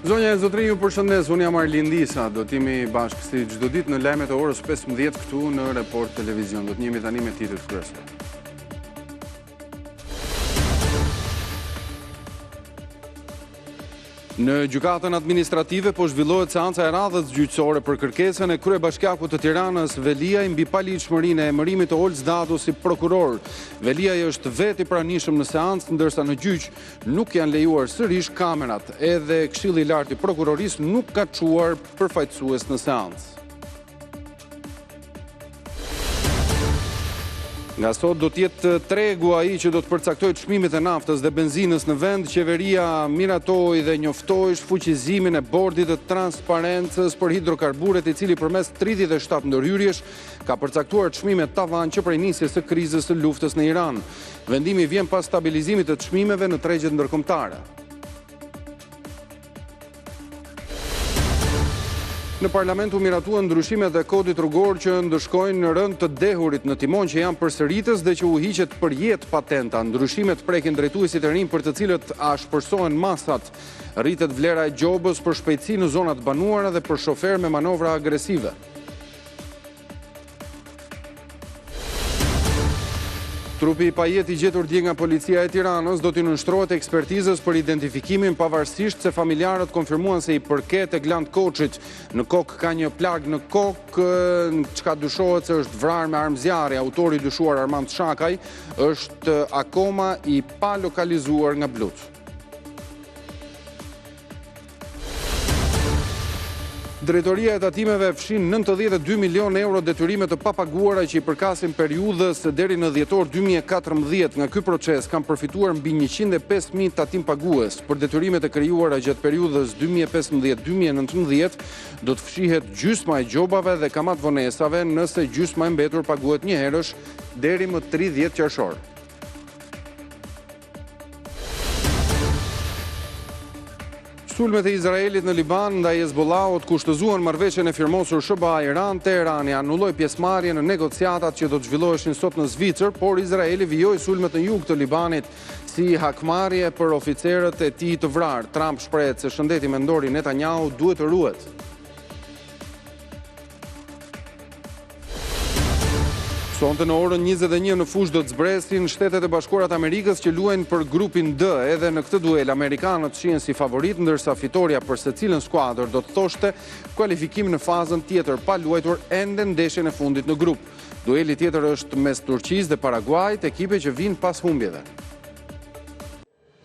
Zonja e zotrinj, ju përshëndes, unë jam Arlin Disa, do t'jemi bashkë si çdo ditë në lajmet e orës 15 këtu në Report Televizion. Do t'jemi tani me titujt kryesor. Në gjykatën administrative po zhvillohet seanca e radhës gjyqësore për kërkesën e kryebashkiakut të Tiranës Veliaj mbi paligjshmërinë e emërimit të Olc Dadu si prokuror. Veliaj është vetë i pranishëm në seancë, ndërsa në gjyq nuk janë lejuar sërish kamerat. Edhe Këshilli i Lartë i Prokurorisë nuk ka çuar përfaqësues në seancë. Nga sot do t'jetë tregu ai që do të përcaktojë çmimet e naftës dhe benzinës në vend. Qeveria miratoi dhe njoftoi shfuqizimin e bordit të transparencës për hidrokarburet, i cili përmes 37 ndërhyrjesh ka përcaktuar çmime tavan që prej nisjes së krizës së luftës në Iran. Vendimi vjen pas stabilizimit të çmimeve në tregjet ndërkombëtare. Në parlament u miratuan ndryshimet e kodit rrugor që ndëshkojnë rënd të dehurit në timon që janë përsëritës dhe që u hiqet përjet patenta. Ndryshimet prekin drejtuesit e rinj për të cilët ashpërsohen masat. Rritet vlera e gjobës për shpejtësi në zonat banuara dhe për shofer me manovra agresive. Trupi i pajet i gjetur dje nga policia e Tiranës do t'i nënshtrohet ekspertizës për identifikimin, pavarësisht se familjarët konfirmuan se i përket e Gland Koçit. Në kokë ka një plag në kokë, çka dyshohet se është vrarë me armë zjarri. Autori dyshuar Armand Shakaj është akoma i pa lokalizuar nga Blut. Drejtoria e tatimeve fshin 92 milion euro detyrime të papaguara që i përkasin periudhës deri në dhjetor 2014. Nga ky proces kanë përfituar mbi 105.000 tatim pagues. Për detyrimet e krijuara gjatë periudhës 2015-2019 do të fshihet gjysma e gjobave dhe kamat vonesave, nëse gjysma e mbetur paguhet një herësh deri më 30 qershor. Sulmet e Izraelit në Liban ndaj Hezbollahut kushtëzuan marrëveshjen e firmosur SBA-Iran. Teherani anulloi pjesëmarrjen në negociatat që do të zhvilloheshin sot në Zvicër, por Izraeli vijoi sulmet në jug të Libanit si hakmarrje për oficerët e tij të vrarë. Trump shprehet se shëndeti mendor i Netanyahu duhet të ruhet. Sonte në orën 21 në fushë do të zbresin Shtetet e Bashkuara të Amerikës që luajnë për grupin D. Edhe në këtë duel amerikanët shihen si favorit, ndërsa fitoria për secilën skuadër do të thoshte kualifikim në fazën tjetër pa luajtur ende ndeshjen e fundit në grup. Dueli tjetër është mes Turqisë dhe Paraguajit, ekipe që vinë pas humbjeve.